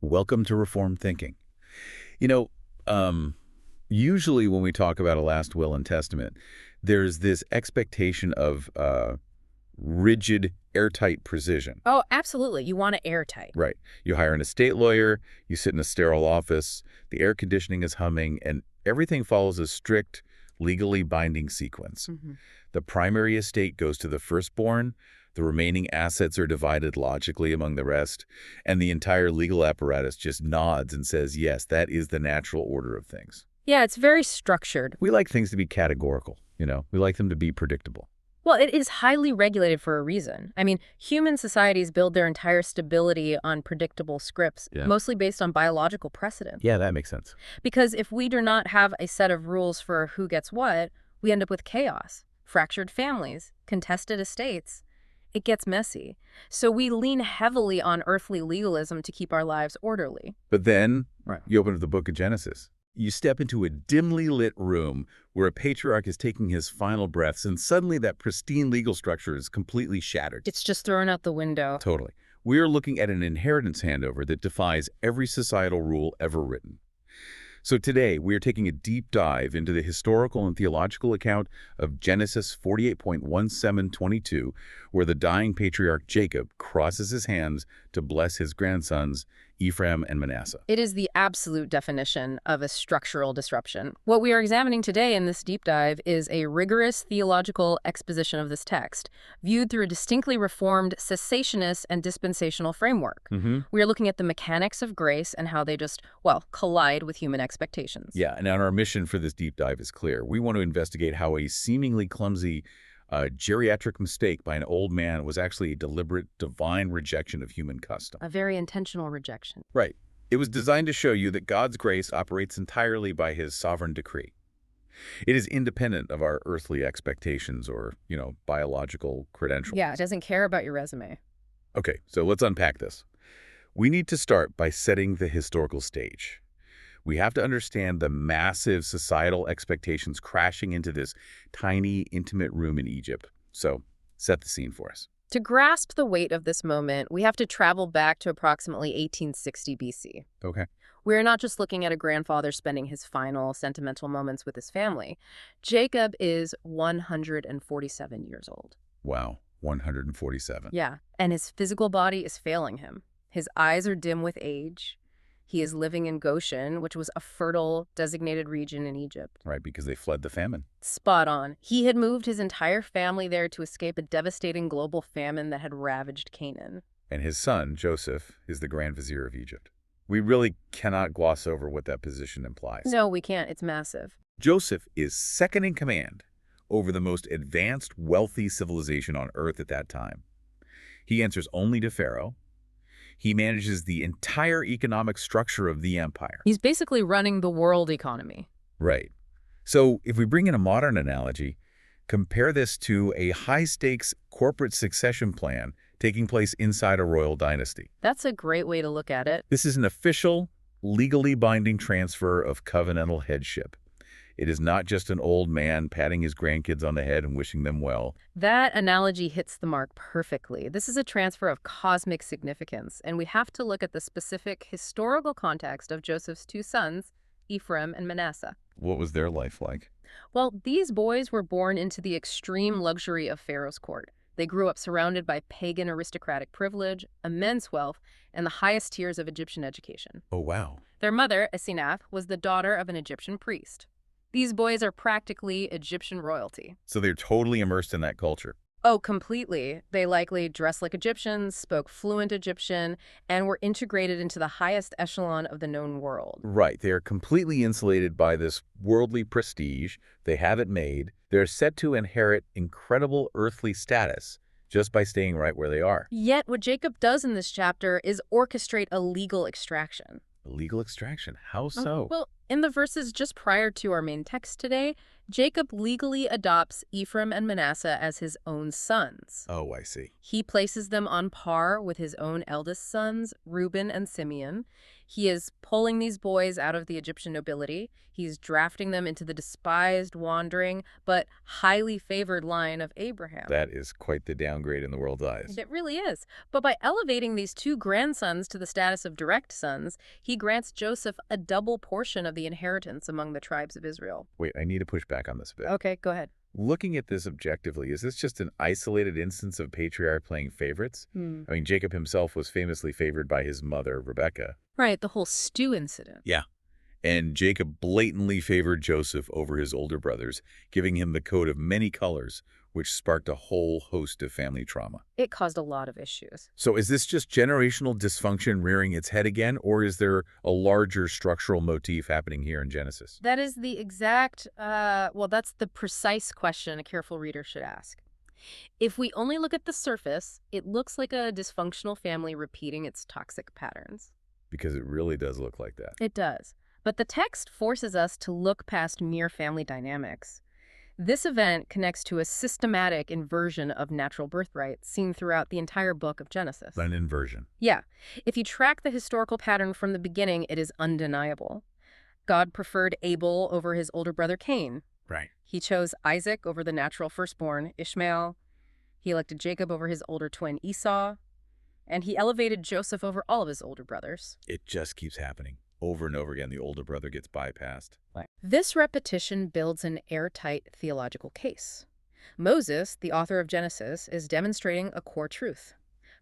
Welcome to Reformed Thinking. You know, usually when we talk about a last will and testament, there's this expectation of rigid, airtight precision. Oh, absolutely. You want it airtight. Right. You hire an estate lawyer, you sit in a sterile office, the air conditioning is humming, and everything follows a strict, legally binding sequence. The primary estate goes to the firstborn, the remaining assets are divided logically among the rest, and the entire legal apparatus just nods and says, yes, that is the natural order of things. Yeah, it's very structured. We like things to be categorical, We like them to be predictable. Well, it is highly regulated for a reason. I mean, human societies build their entire stability on predictable scripts, mostly based on biological precedent. Yeah, that makes sense. Because if we do not have a set of rules for who gets what, we end up with chaos, fractured families, contested estates. It gets messy. So we lean heavily on earthly legalism to keep our lives orderly. But then you open up the book of Genesis. You step into a dimly lit room where a patriarch is taking his final breaths, and suddenly that pristine legal structure is completely shattered. It's just thrown out the window. Totally. We are looking at an inheritance handover that defies every societal rule ever written. So today, we are taking a deep dive into the historical and theological account of Genesis 48.1722, where the dying patriarch Jacob crosses his hands to bless his grandsons, Ephraim and Manasseh. It is the absolute definition of a structural disruption. What we are examining today in this deep dive is a rigorous theological exposition of this text, viewed through a distinctly reformed cessationist and dispensational framework. We are looking at the mechanics of grace and how they just, collide with human expectations. Yeah, and our mission for this deep dive is clear. We want to investigate how a seemingly clumsy geriatric mistake by an old man was actually a deliberate divine rejection of human custom. A very intentional rejection. Right. It was designed to show you that God's grace operates entirely by his sovereign decree. It is independent of our earthly expectations or, biological credentials. Yeah, it doesn't care about your resume. Okay, so let's unpack this. We need to start by setting the historical stage. We have to understand the massive societal expectations crashing into this tiny, intimate room in Egypt. So, set the scene for us. To grasp the weight of this moment, we have to travel back to approximately 1860 BC. Okay. We're not just looking at a grandfather spending his final sentimental moments with his family. Jacob is 147 years old. Wow, 147. Yeah, and his physical body is failing him. His eyes are dim with age. He is living in Goshen, which was a fertile, designated region in Egypt. Right, because they fled the famine. Spot on. He had moved his entire family there to escape a devastating global famine that had ravaged Canaan. And his son, Joseph, is the Grand Vizier of Egypt. We really cannot gloss over what that position implies. No, we can't. It's massive. Joseph is second in command over the most advanced, wealthy civilization on earth at that time. He answers only to Pharaoh. He manages the entire economic structure of the empire. He's basically running the world economy. Right. So if we bring in a modern analogy, compare this to a high-stakes corporate succession plan taking place inside a royal dynasty. That's a great way to look at it. This is an official, legally binding transfer of covenantal headship. It is not just an old man patting his grandkids on the head and wishing them well. That analogy hits the mark perfectly. This is a transfer of cosmic significance, and we have to look at the specific historical context of Joseph's two sons, Ephraim and Manasseh. What was their life like? Well, these boys were born into the extreme luxury of Pharaoh's court. They grew up surrounded by pagan aristocratic privilege, immense wealth, and the highest tiers of Egyptian education. Oh, wow. Their mother, Asenath, was the daughter of an Egyptian priest. These boys are practically Egyptian royalty. So they're totally immersed in that culture. Oh, completely. They likely dressed like Egyptians, spoke fluent Egyptian, and were integrated into the highest echelon of the known world. Right. They are completely insulated by this worldly prestige. They have it made. They're set to inherit incredible earthly status just by staying right where they are. Yet what Jacob does in this chapter is orchestrate a legal extraction. Legal extraction? How so? Well, in the verses just prior to our main text today, Jacob legally adopts Ephraim and Manasseh as his own sons. Oh, I see. He places them on par with his own eldest sons, Reuben and Simeon. He is pulling these boys out of the Egyptian nobility. He's drafting them into the despised, wandering, but highly favored line of Abraham. That is quite the downgrade in the world's eyes. It really is. But by elevating these two grandsons to the status of direct sons, he grants Joseph a double portion of the inheritance among the tribes of Israel. Wait, I need to push back on this a bit. Okay, go ahead. Looking at this objectively, is this just an isolated instance of patriarch playing favorites? I mean, Jacob himself was famously favored by his mother, Rebekah. Right, the whole stew incident. Yeah. And Jacob blatantly favored Joseph over his older brothers, giving him the coat of many colors, which sparked a whole host of family trauma. It caused a lot of issues. So is this just generational dysfunction rearing its head again, or is there a larger structural motif happening here in Genesis? That is the exact, that's the precise question a careful reader should ask. If we only look at the surface, it looks like a dysfunctional family repeating its toxic patterns. Because it really does look like that. It does. But the text forces us to look past mere family dynamics. This event connects to a systematic inversion of natural birthright seen throughout the entire book of Genesis. An inversion. Yeah. If you track the historical pattern from the beginning, it is undeniable. God preferred Abel over his older brother Cain. Right. He chose Isaac over the natural firstborn, Ishmael. He elected Jacob over his older twin, Esau. And he elevated Joseph over all of his older brothers. It just keeps happening. Over and over again, the older brother gets bypassed. This repetition builds an airtight theological case. Moses, the author of Genesis, is demonstrating a core truth.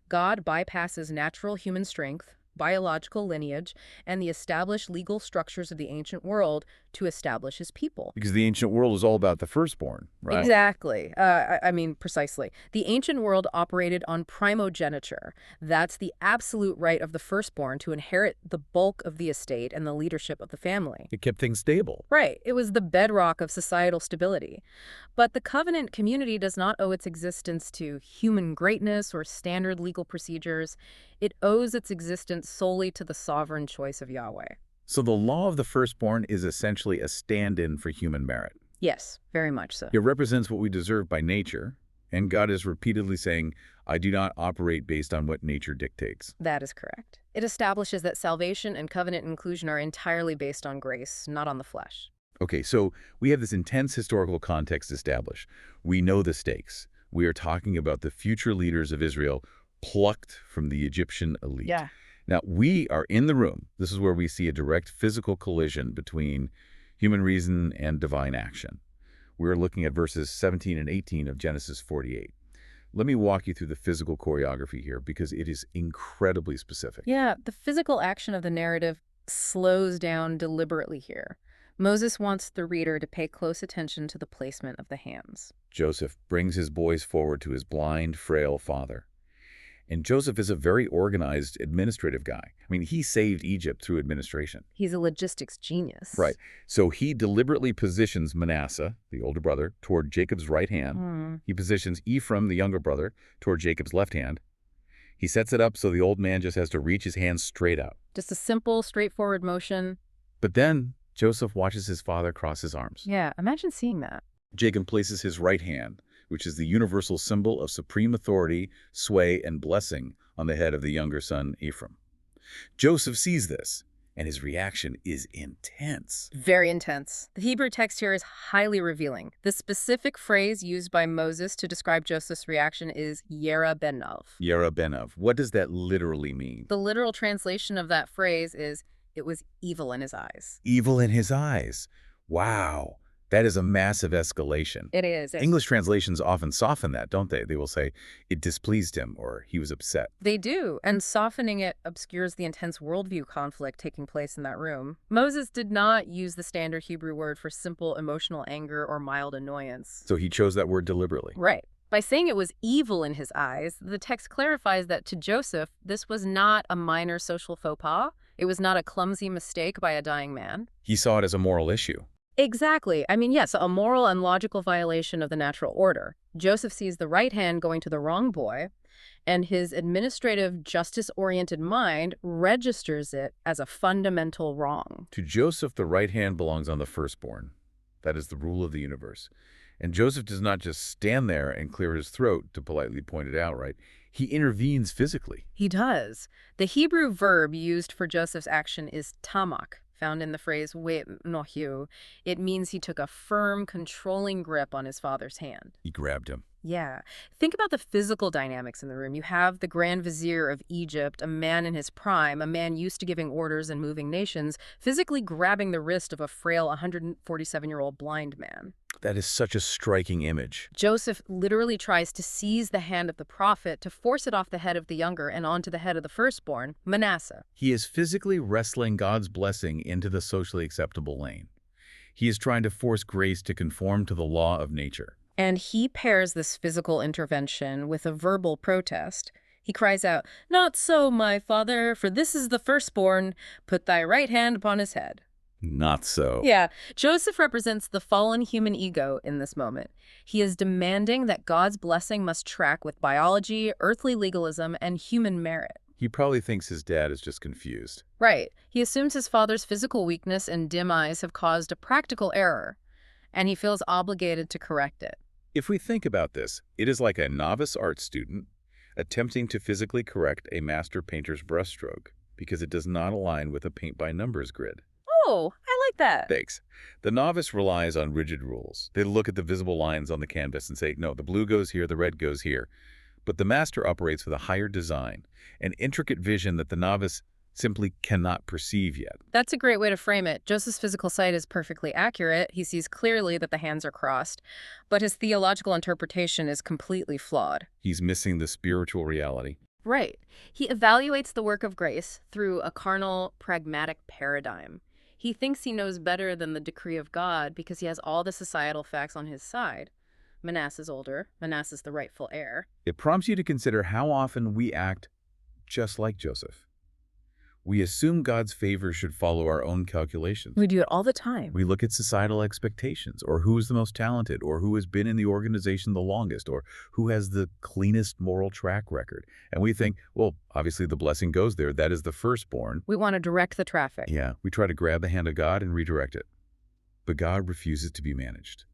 God bypasses natural human strength, biological lineage, and the established legal structures of the ancient world to establish his people. Because the ancient world is all about the firstborn, right? Exactly. Precisely. The ancient world operated on primogeniture. That's the absolute right of the firstborn to inherit the bulk of the estate and the leadership of the family. It kept things stable. Right. It was the bedrock of societal stability. But the covenant community does not owe its existence to human greatness or standard legal procedures. It owes its existence solely to the sovereign choice of Yahweh. So the law of the firstborn is essentially a stand-in for human merit. Yes, very much so. It represents what we deserve by nature, and God is repeatedly saying, I do not operate based on what nature dictates. That is correct. It establishes that salvation and covenant inclusion are entirely based on grace, not on the flesh. Okay, so we have this intense historical context established. We know the stakes. We are talking about the future leaders of Israel plucked from the Egyptian elite. Yeah. Now, we are in the room. This is where we see a direct physical collision between human reason and divine action. We're looking at verses 17 and 18 of Genesis 48. Let me walk you through the physical choreography here because it is incredibly specific. Yeah, the physical action of the narrative slows down deliberately here. Moses wants the reader to pay close attention to the placement of the hands. Joseph brings his boys forward to his blind, frail father. And Joseph is a very organized administrative guy. I mean, he saved Egypt through administration. He's a logistics genius. Right. So he deliberately positions Manasseh, the older brother, toward Jacob's right hand. He positions Ephraim, the younger brother, toward Jacob's left hand. He sets it up so the old man just has to reach his hands straight out. Just a simple, straightforward motion. But then Joseph watches his father cross his arms. Yeah, imagine seeing that. Jacob places his right hand, which is the universal symbol of supreme authority, sway, and blessing, on the head of the younger son, Ephraim. Joseph sees this, and his reaction is intense. Very intense. The Hebrew text here is highly revealing. The specific phrase used by Moses to describe Joseph's reaction is Yera Benov. Yera Benov. What does that literally mean? The literal translation of that phrase is, it was evil in his eyes. Evil in his eyes. Wow. That is a massive escalation. It is. English translations often soften that, don't they? They will say, it displeased him, or he was upset. They do, and softening it obscures the intense worldview conflict taking place in that room. Moses did not use the standard Hebrew word for simple emotional anger or mild annoyance. So he chose that word deliberately. Right. By saying it was evil in his eyes, the text clarifies that to Joseph, this was not a minor social faux pas. It was not a clumsy mistake by a dying man. He saw it as a moral issue. Exactly. I mean, yes, a moral and logical violation of the natural order. Joseph sees the right hand going to the wrong boy, and his administrative, justice-oriented mind registers it as a fundamental wrong. To Joseph, the right hand belongs on the firstborn. That is the rule of the universe. And Joseph does not just stand there and clear his throat to politely point it out, right? He intervenes physically. He does. The Hebrew verb used for Joseph's action is tamak, found in the phrase nohyu. It means he took a firm, controlling grip on his father's hand. He grabbed him. Yeah. Think about the physical dynamics in the room. You have the Grand Vizier of Egypt, a man in his prime, a man used to giving orders and moving nations, physically grabbing the wrist of a frail 147-year-old blind man. That is such a striking image. Joseph literally tries to seize the hand of the prophet to force it off the head of the younger and onto the head of the firstborn, Manasseh. He is physically wrestling God's blessing into the socially acceptable lane. He is trying to force grace to conform to the law of nature. And he pairs this physical intervention with a verbal protest. He cries out, "Not so, my father, for this is the firstborn. Put thy right hand upon his head." Not so. Yeah, Joseph represents the fallen human ego in this moment. He is demanding that God's blessing must track with biology, earthly legalism, and human merit. He probably thinks his dad is just confused. Right. He assumes his father's physical weakness and dim eyes have caused a practical error, and he feels obligated to correct it. If we think about this, it is like a novice art student attempting to physically correct a master painter's brushstroke because it does not align with a paint-by-numbers grid. Oh, I like that. Thanks. The novice relies on rigid rules. They look at the visible lines on the canvas and say, no, the blue goes here, the red goes here. But the master operates with a higher design, an intricate vision that the novice simply cannot perceive yet. That's a great way to frame it. Joseph's physical sight is perfectly accurate. He sees clearly that the hands are crossed, but his theological interpretation is completely flawed. He's missing the spiritual reality. Right. He evaluates the work of grace through a carnal, pragmatic paradigm. He thinks he knows better than the decree of God because he has all the societal facts on his side. Manasseh's older. Manasseh's the rightful heir. It prompts you to consider how often we act just like Joseph. We assume God's favor should follow our own calculations. We do it all the time. We look at societal expectations, or who is the most talented, or who has been in the organization the longest, or who has the cleanest moral track record. And we think, well, obviously the blessing goes there. That is the firstborn. We want to direct the traffic. Yeah, we try to grab the hand of God and redirect it. But God refuses to be managed.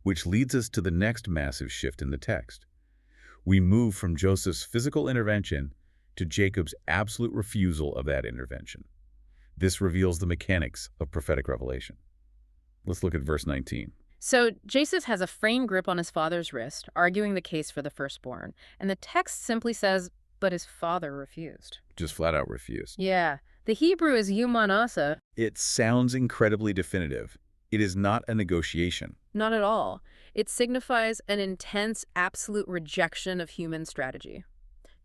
Which leads us to the next massive shift in the text. We move from Joseph's physical intervention to Jacob's absolute refusal of that intervention. This reveals the mechanics of prophetic revelation. Let's look at verse 19. So Joseph has a firm grip on his father's wrist, arguing the case for the firstborn. And the text simply says, but his father refused. Just flat out refused. Yeah. The Hebrew is Manasseh. It sounds incredibly definitive. It is not a negotiation. Not at all. It signifies an intense, absolute rejection of human strategy.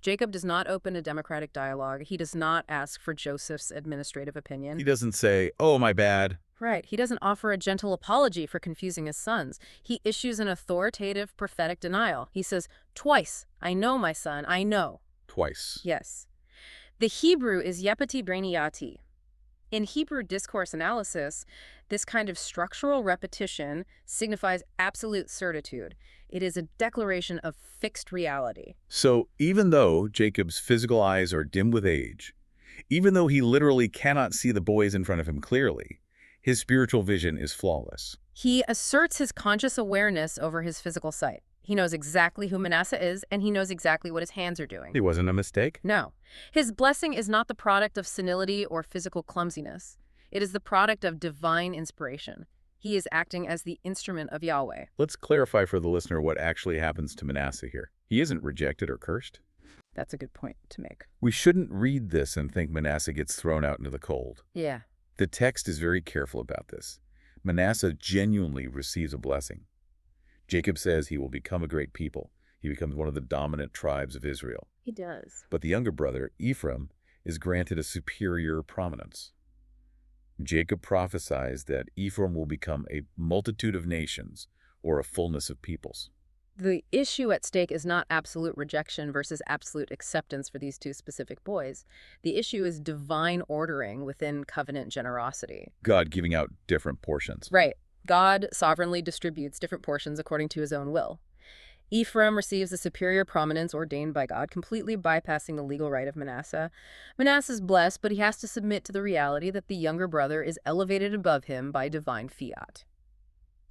Jacob does not open a democratic dialogue. He does not ask for Joseph's administrative opinion. He doesn't say, oh, my bad. Right. He doesn't offer a gentle apology for confusing his sons. He issues an authoritative prophetic denial. He says, twice, I know, my son, I know. Twice. Yes. The Hebrew is yepati brainiati. In Hebrew discourse analysis, this kind of structural repetition signifies absolute certitude. It is a declaration of fixed reality. So even though Jacob's physical eyes are dim with age, even though he literally cannot see the boys in front of him clearly, his spiritual vision is flawless. He asserts his conscious awareness over his physical sight. He knows exactly who Manasseh is, and he knows exactly what his hands are doing. It wasn't a mistake? No. His blessing is not the product of senility or physical clumsiness. It is the product of divine inspiration. He is acting as the instrument of Yahweh. Let's clarify for the listener what actually happens to Manasseh here. He isn't rejected or cursed. That's a good point to make. We shouldn't read this and think Manasseh gets thrown out into the cold. Yeah. The text is very careful about this. Manasseh genuinely receives a blessing. Jacob says he will become a great people. He becomes one of the dominant tribes of Israel. He does. But the younger brother, Ephraim, is granted a superior prominence. Jacob prophesies that Ephraim will become a multitude of nations, or a fullness of peoples. The issue at stake is not absolute rejection versus absolute acceptance for these two specific boys. The issue is divine ordering within covenant generosity. God giving out different portions. Right. God sovereignly distributes different portions according to his own will. Ephraim receives a superior prominence ordained by God, completely bypassing the legal right of Manasseh. Manasseh's blessed, but he has to submit to the reality that the younger brother is elevated above him by divine fiat.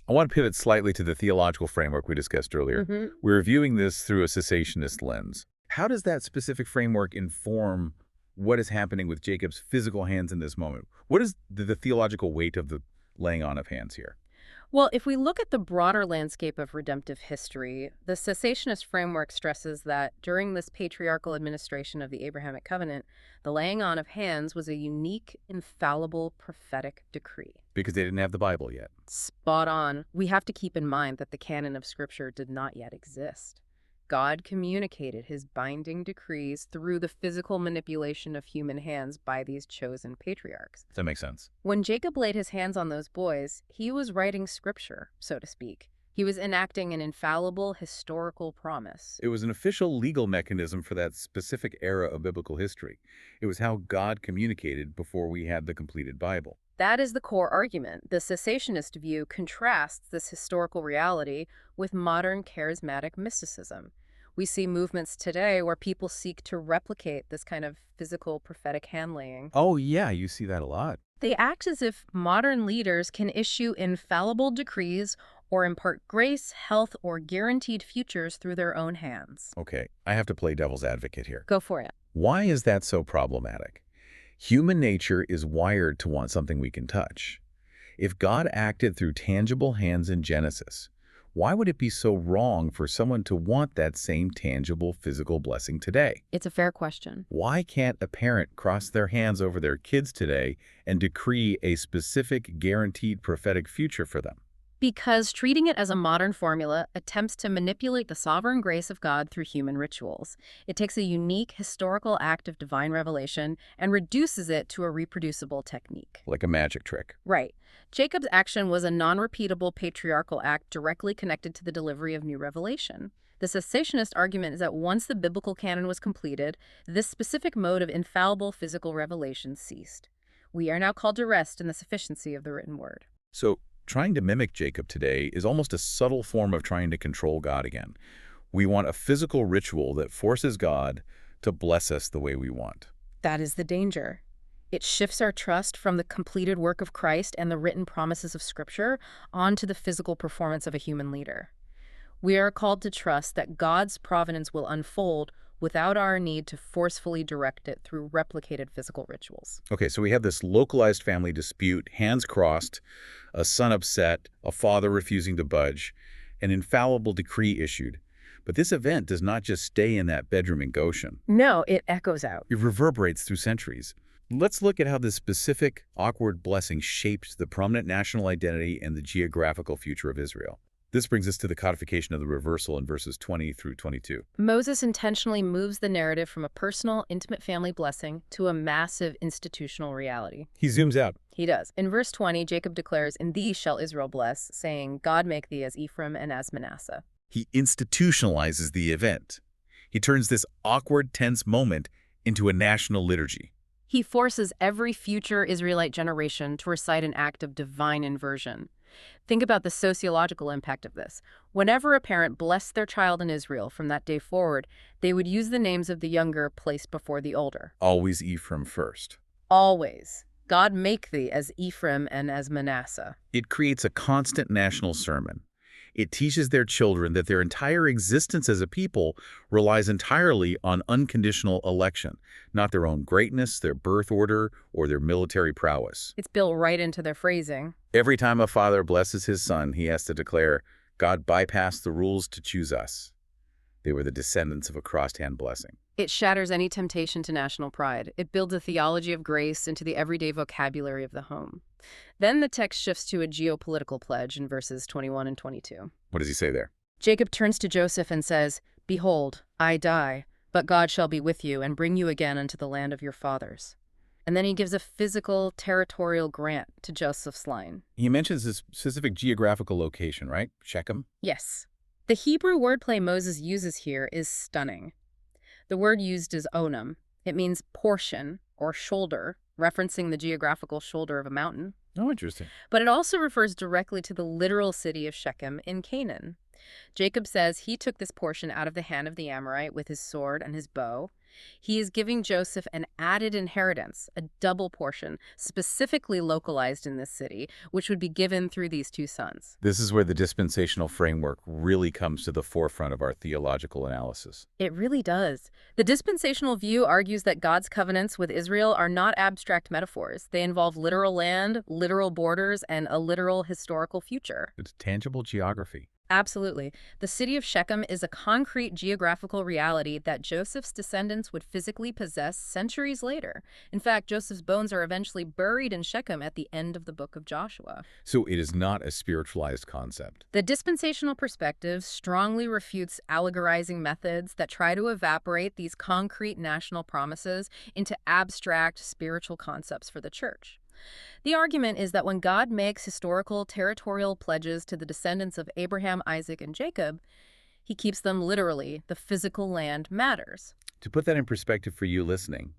I want to pivot slightly to the theological framework we discussed earlier. We're viewing this through a cessationist lens. How does that specific framework inform what is happening with Jacob's physical hands in this moment? What is the theological weight of the laying on of hands here? Well, if we look at the broader landscape of redemptive history, the cessationist framework stresses that during this patriarchal administration of the Abrahamic covenant, the laying on of hands was a unique, infallible prophetic decree. Because they didn't have the Bible yet. Spot on. We have to keep in mind that the canon of Scripture did not yet exist. God communicated his binding decrees through the physical manipulation of human hands by these chosen patriarchs. That makes sense. When Jacob laid his hands on those boys, he was writing scripture, so to speak. He was enacting an infallible historical promise. It was an official legal mechanism for that specific era of biblical history. It was how God communicated before we had the completed Bible. That is the core argument. The cessationist view contrasts this historical reality with modern charismatic mysticism. We see movements today where people seek to replicate this kind of physical prophetic hand-laying. Oh, yeah, you see that a lot. They act as if modern leaders can issue infallible decrees or impart grace, health, or guaranteed futures through their own hands. Okay, I have to play devil's advocate here. Go for it. Why is that so problematic? Human nature is wired to want something we can touch. If God acted through tangible hands in Genesis, why would it be so wrong for someone to want that same tangible physical blessing today? It's a fair question. Why can't a parent cross their hands over their kids today and decree a specific guaranteed prophetic future for them? Because treating it as a modern formula attempts to manipulate the sovereign grace of God through human rituals. It takes a unique historical act of divine revelation and reduces it to a reproducible technique. Like a magic trick. Right. Jacob's action was a non-repeatable patriarchal act directly connected to the delivery of new revelation. The cessationist argument is that once the biblical canon was completed, this specific mode of infallible physical revelation ceased. We are now called to rest in the sufficiency of the written word. So, trying to mimic Jacob today is almost a subtle form of trying to control God again. We want a physical ritual that forces God to bless us the way we want. That is the danger. It shifts our trust from the completed work of Christ and the written promises of Scripture onto the physical performance of a human leader. We are called to trust that God's providence will unfold without our need to forcefully direct it through replicated physical rituals. Okay, so we have this localized family dispute, hands crossed, a son upset, a father refusing to budge, an infallible decree issued. But this event does not just stay in that bedroom in Goshen. No, it echoes out. It reverberates through centuries. Let's look at how this specific, awkward blessing shaped the prominent national identity and the geographical future of Israel. This brings us to the codification of the reversal in verses 20 through 22. Moses intentionally moves the narrative from a personal, intimate family blessing to a massive institutional reality. He zooms out. He does. In verse 20, Jacob declares, "In thee shall Israel bless," saying, "God make thee as Ephraim and as Manasseh." He institutionalizes the event. He turns this awkward, tense moment into a national liturgy. He forces every future Israelite generation to recite an act of divine inversion. Think about the sociological impact of this. Whenever a parent blessed their child in Israel from that day forward, they would use the names of the younger placed before the older. Always Ephraim first. Always. God make thee as Ephraim and as Manasseh. It creates a constant national sermon. It teaches their children that their entire existence as a people relies entirely on unconditional election, not their own greatness, their birth order, or their military prowess. It's built right into their phrasing. Every time a father blesses his son, he has to declare, God bypassed the rules to choose us. They were the descendants of a crossed-hand blessing. It shatters any temptation to national pride. It builds a theology of grace into the everyday vocabulary of the home. Then the text shifts to a geopolitical pledge in verses 21 and 22. What does he say there? Jacob turns to Joseph and says, "Behold, I die, but God shall be with you and bring you again unto the land of your fathers." And then he gives a physical, territorial grant to Joseph's line. He mentions this specific geographical location, right? Shechem? Yes. The Hebrew wordplay Moses uses here is stunning. The word used is onam. It means portion or shoulder, referencing the geographical shoulder of a mountain. Oh, interesting. But it also refers directly to the literal city of Shechem in Canaan. Jacob says he took this portion out of the hand of the Amorite with his sword and his bow, He is giving Joseph an added inheritance, a double portion, specifically localized in this city, which would be given through these two sons. This is where the dispensational framework really comes to the forefront of our theological analysis. It really does. The dispensational view argues that God's covenants with Israel are not abstract metaphors. They involve literal land, literal borders, and a literal historical future. It's tangible geography. Absolutely. The city of Shechem is a concrete geographical reality that Joseph's descendants would physically possess centuries later. In fact, Joseph's bones are eventually buried in Shechem at the end of the book of Joshua. So it is not a spiritualized concept. The dispensational perspective strongly refutes allegorizing methods that try to evaporate these concrete national promises into abstract spiritual concepts for the church. The argument is that when God makes historical territorial pledges to the descendants of Abraham, Isaac, and Jacob, he keeps them literally. The physical land matters. To put that in perspective for you listening,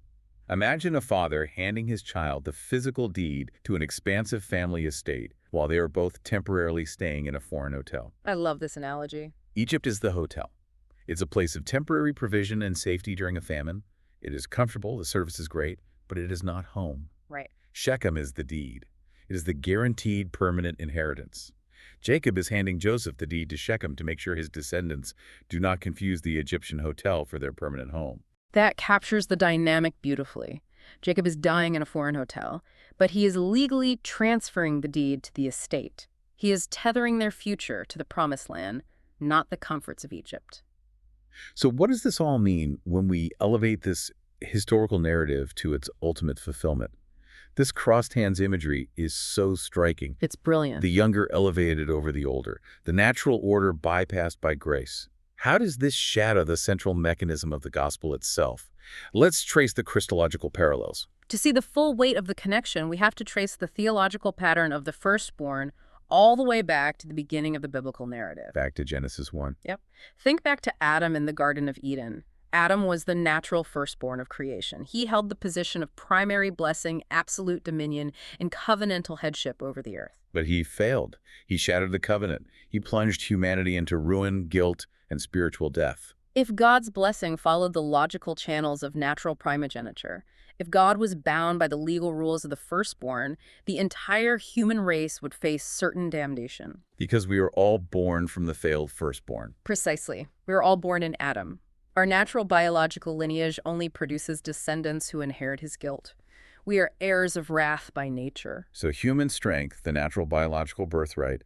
imagine a father handing his child the physical deed to an expansive family estate while they are both temporarily staying in a foreign hotel. I love this analogy. Egypt is the hotel. It's a place of temporary provision and safety during a famine. It is comfortable, the service is great, but it is not home. Right. Shechem is the deed. It is the guaranteed permanent inheritance. Jacob is handing Joseph the deed to Shechem to make sure his descendants do not confuse the Egyptian hotel for their permanent home. That captures the dynamic beautifully. Jacob is dying in a foreign hotel, but he is legally transferring the deed to the estate. He is tethering their future to the promised land, not the comforts of Egypt. So what does this all mean when we elevate this historical narrative to its ultimate fulfillment? This crossed hands imagery is so striking. It's brilliant. The younger elevated over the older, the natural order bypassed by grace. How does this shadow the central mechanism of the gospel itself? Let's trace the Christological parallels. To see the full weight of the connection, we have to trace the theological pattern of the firstborn all the way back to the beginning of the biblical narrative. Back to Genesis 1. Yep. Think back to Adam in the Garden of Eden. Adam was the natural firstborn of creation. He held the position of primary blessing, absolute dominion, and covenantal headship over the earth. But he failed. He shattered the covenant. He plunged humanity into ruin, guilt, and spiritual death. If God's blessing followed the logical channels of natural primogeniture, if God was bound by the legal rules of the firstborn, the entire human race would face certain damnation. Because we are all born from the failed firstborn. Precisely. We are all born in Adam. Our natural biological lineage only produces descendants who inherit his guilt. We are heirs of wrath by nature. So human strength, the natural biological birthright,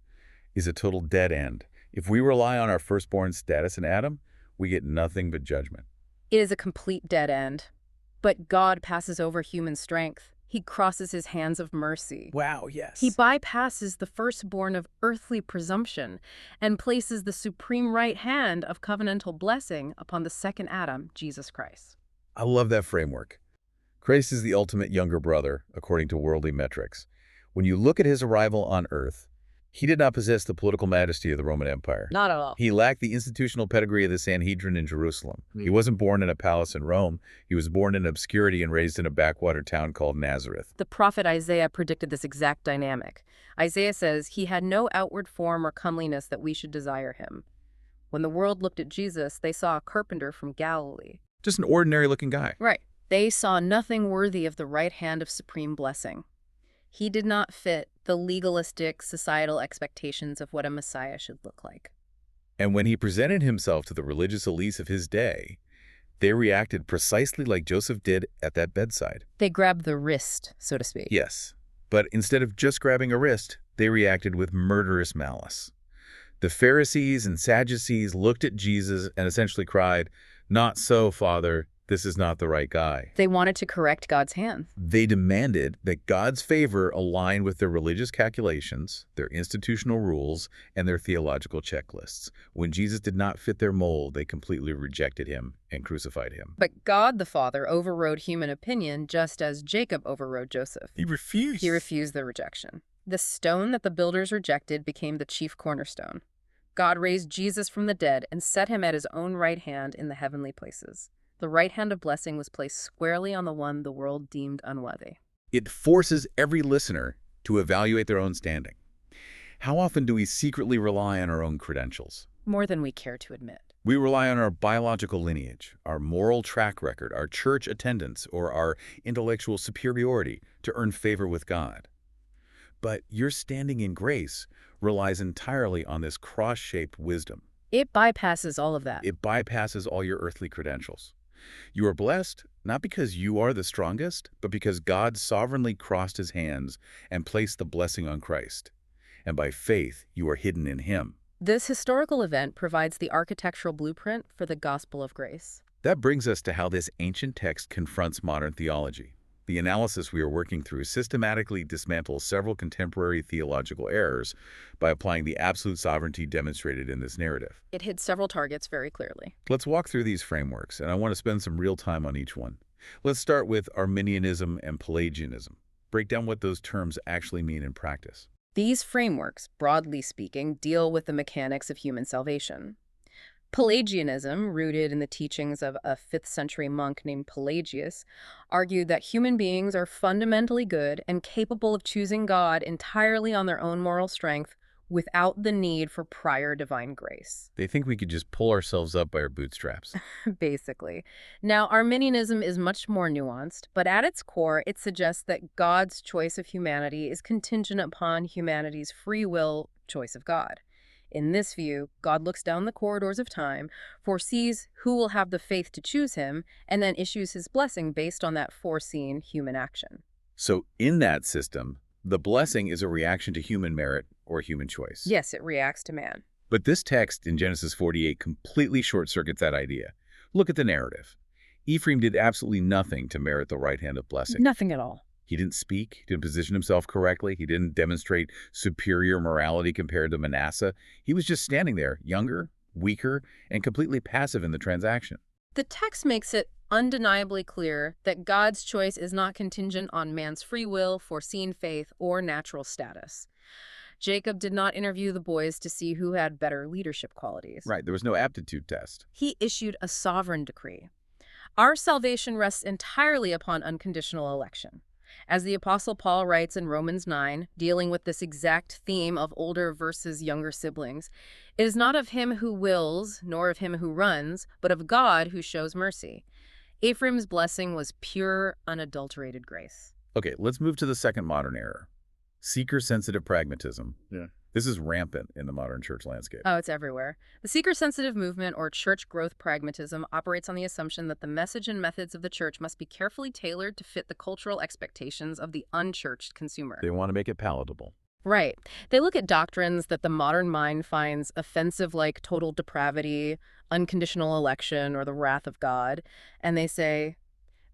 is a total dead end. If we rely on our firstborn status in Adam, we get nothing but judgment. It is a complete dead end. But God passes over human strength. He crosses his hands of mercy. Wow, yes. He bypasses the firstborn of earthly presumption and places the supreme right hand of covenantal blessing upon the second Adam, Jesus Christ. I love that framework. Christ is the ultimate younger brother, according to worldly metrics. When you look at his arrival on earth, he did not possess the political majesty of the Roman Empire. Not at all. He lacked the institutional pedigree of the Sanhedrin in Jerusalem. He wasn't born in a palace in Rome. He was born in obscurity and raised in a backwater town called Nazareth. The prophet Isaiah predicted this exact dynamic. Isaiah says, "He had no outward form or comeliness that we should desire him." When the world looked at Jesus, they saw a carpenter from Galilee. Just an ordinary-looking guy. Right. They saw nothing worthy of the right hand of supreme blessing. He did not fit the legalistic societal expectations of what a Messiah should look like. And when he presented himself to the religious elites of his day, they reacted precisely like Joseph did at that bedside. They grabbed the wrist, so to speak. Yes, but instead of just grabbing a wrist, they reacted with murderous malice. The Pharisees and Sadducees looked at Jesus and essentially cried, "Not so, Father. This is not the right guy." They wanted to correct God's hand. They demanded that God's favor align with their religious calculations, their institutional rules, and their theological checklists. When Jesus did not fit their mold, they completely rejected him and crucified him. But God the Father overrode human opinion just as Jacob overrode Joseph. He refused. He refused the rejection. The stone that the builders rejected became the chief cornerstone. God raised Jesus from the dead and set him at his own right hand in the heavenly places. The right hand of blessing was placed squarely on the one the world deemed unworthy. It forces every listener to evaluate their own standing. How often do we secretly rely on our own credentials? More than we care to admit. We rely on our biological lineage, our moral track record, our church attendance, or our intellectual superiority to earn favor with God. But your standing in grace relies entirely on this cross-shaped wisdom. It bypasses all of that. It bypasses all your earthly credentials. You are blessed not because you are the strongest, but because God sovereignly crossed his hands and placed the blessing on Christ. And by faith, you are hidden in him. This historical event provides the architectural blueprint for the gospel of grace. That brings us to how this ancient text confronts modern theology. The analysis we are working through systematically dismantles several contemporary theological errors by applying the absolute sovereignty demonstrated in this narrative. It hits several targets very clearly. Let's walk through these frameworks, and I want to spend some real time on each one. Let's start with Arminianism and Pelagianism. Break down what those terms actually mean in practice. These frameworks, broadly speaking, deal with the mechanics of human salvation. Pelagianism, rooted in the teachings of a 5th century monk named Pelagius, argued that human beings are fundamentally good and capable of choosing God entirely on their own moral strength without the need for prior divine grace. They think we could just pull ourselves up by our bootstraps. Basically. Now, Arminianism is much more nuanced, but at its core, it suggests that God's choice of humanity is contingent upon humanity's free will choice of God. In this view, God looks down the corridors of time, foresees who will have the faith to choose him, and then issues his blessing based on that foreseen human action. So in that system, the blessing is a reaction to human merit or human choice. Yes, it reacts to man. But this text in Genesis 48 completely short-circuits that idea. Look at the narrative. Ephraim did absolutely nothing to merit the right hand of blessing. Nothing at all. He didn't speak, he didn't position himself correctly, he didn't demonstrate superior morality compared to Manasseh. He was just standing there, younger, weaker, and completely passive in the transaction. The text makes it undeniably clear that God's choice is not contingent on man's free will, foreseen faith, or natural status. Jacob did not interview the boys to see who had better leadership qualities. Right, there was no aptitude test. He issued a sovereign decree. Our salvation rests entirely upon unconditional election. As the Apostle Paul writes in Romans 9, dealing with this exact theme of older versus younger siblings, it is not of him who wills, nor of him who runs, but of God who shows mercy. Ephraim's blessing was pure, unadulterated grace. Okay, let's move to the second modern error. Seeker-sensitive pragmatism. Yeah. This is rampant in the modern church landscape. Oh, it's everywhere. The seeker-sensitive movement, or church growth pragmatism, operates on the assumption that the message and methods of the church must be carefully tailored to fit the cultural expectations of the unchurched consumer. They want to make it palatable. Right. They look at doctrines that the modern mind finds offensive, like total depravity, unconditional election, or the wrath of God, and they say,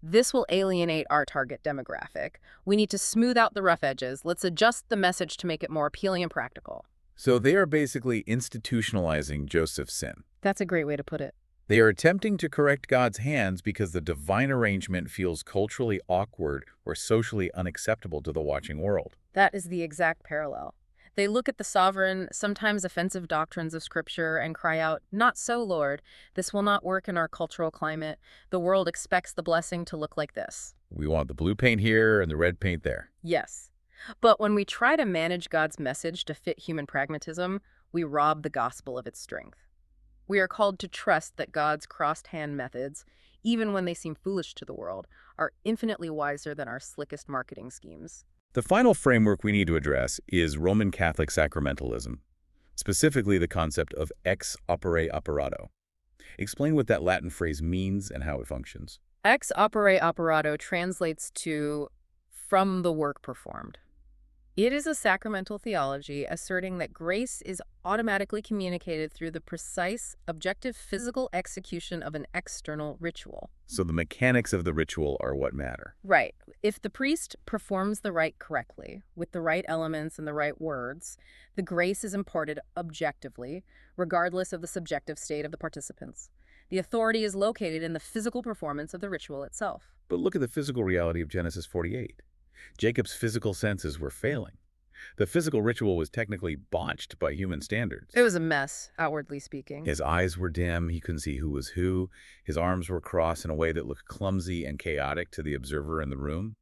this will alienate our target demographic. We need to smooth out the rough edges. Let's adjust the message to make it more appealing and practical. So they are basically institutionalizing Joseph's sin. That's a great way to put it. They are attempting to correct God's hands because the divine arrangement feels culturally awkward or socially unacceptable to the watching world. That is the exact parallel. They look at the sovereign, sometimes offensive doctrines of Scripture and cry out, "Not so, Lord. This will not work in our cultural climate. The world expects the blessing to look like this." We want the blue paint here and the red paint there. Yes. But when we try to manage God's message to fit human pragmatism, we rob the gospel of its strength. We are called to trust that God's crossed-hand methods, even when they seem foolish to the world, are infinitely wiser than our slickest marketing schemes. The final framework we need to address is Roman Catholic sacramentalism, specifically the concept of ex opere operato. Explain what that Latin phrase means and how it functions. Ex opere operato translates to from the work performed. It is a sacramental theology asserting that grace is automatically communicated through the precise, objective physical execution of an external ritual. So the mechanics of the ritual are what matter. Right. If the priest performs the rite correctly, with the right elements and the right words, the grace is imparted objectively, regardless of the subjective state of the participants. The authority is located in the physical performance of the ritual itself. But look at the physical reality of Genesis 48. Jacob's physical senses were failing. The physical ritual was technically botched by human standards. It was a mess, outwardly speaking. His eyes were dim, he couldn't see who was who. His arms were crossed in a way that looked clumsy and chaotic to the observer in the room.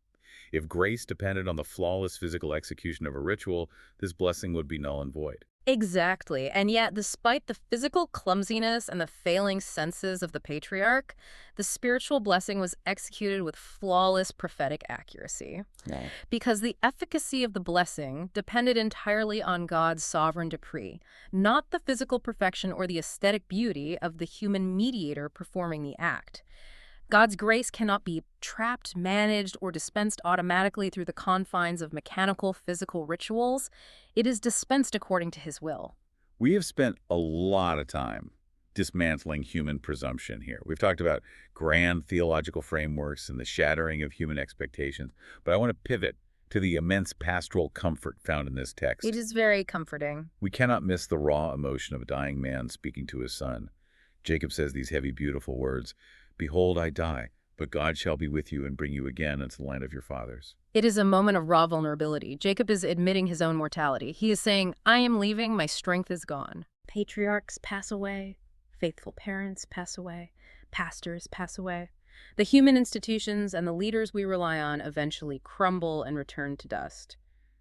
If grace depended on the flawless physical execution of a ritual, this blessing would be null and void. Exactly. And yet, despite the physical clumsiness and the failing senses of the patriarch, the spiritual blessing was executed with flawless prophetic accuracy. Wow. Because the efficacy of the blessing depended entirely on God's sovereign decree, not the physical perfection or the aesthetic beauty of the human mediator performing the act. God's grace cannot be trapped, managed, or dispensed automatically through the confines of mechanical, physical rituals. It is dispensed according to his will. We have spent a lot of time dismantling human presumption here. We've talked about grand theological frameworks and the shattering of human expectations, but I want to pivot to the immense pastoral comfort found in this text. It is very comforting. We cannot miss the raw emotion of a dying man speaking to his son. Jacob says these heavy, beautiful words, "Behold, I die, but God shall be with you and bring you again into the land of your fathers." It is a moment of raw vulnerability. Jacob is admitting his own mortality. He is saying, I am leaving, my strength is gone. Patriarchs pass away. Faithful parents pass away. Pastors pass away. The human institutions and the leaders we rely on eventually crumble and return to dust.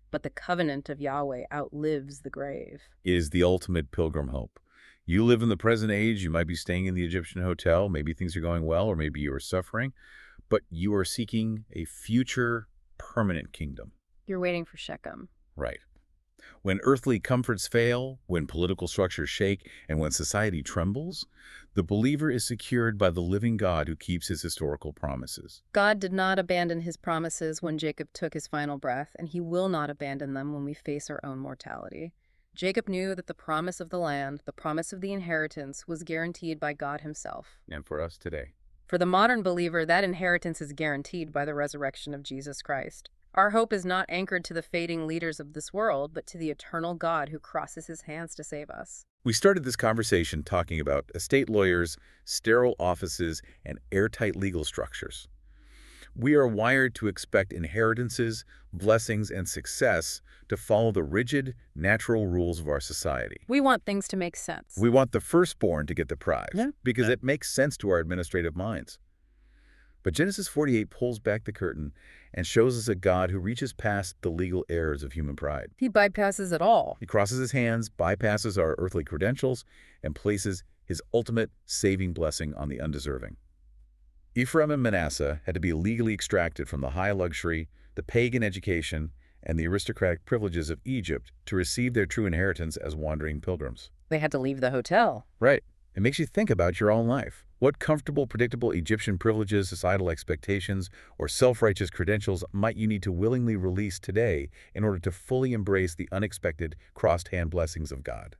But the covenant of Yahweh outlives the grave. It is the ultimate pilgrim hope. You live in the present age, you might be staying in the Egyptian hotel, maybe things are going well, or maybe you are suffering, but you are seeking a future permanent kingdom. You're waiting for Shechem. Right. When earthly comforts fail, when political structures shake, and when society trembles, the believer is secured by the living God who keeps his historical promises. God did not abandon his promises when Jacob took his final breath, and he will not abandon them when we face our own mortality. Jacob knew that the promise of the land, the promise of the inheritance, was guaranteed by God himself. And for us today. For the modern believer, that inheritance is guaranteed by the resurrection of Jesus Christ. Our hope is not anchored to the fading leaders of this world, but to the eternal God who crosses his hands to save us. We started this conversation talking about estate lawyers, sterile offices, and airtight legal structures. We are wired to expect inheritances, blessings, and success to follow the rigid, natural rules of our society. We want things to make sense. We want the firstborn to get the prize because it makes sense to our administrative minds. But Genesis 48 pulls back the curtain and shows us a God who reaches past the legal errors of human pride. He bypasses it all. He crosses his hands, bypasses our earthly credentials, and places his ultimate saving blessing on the undeserving. Ephraim and Manasseh had to be legally extracted from the high luxury, the pagan education, and the aristocratic privileges of Egypt to receive their true inheritance as wandering pilgrims. They had to leave the hotel. Right. It makes you think about your own life. What comfortable, predictable Egyptian privileges, societal expectations, or self-righteous credentials might you need to willingly release today in order to fully embrace the unexpected crossed-hand blessings of God?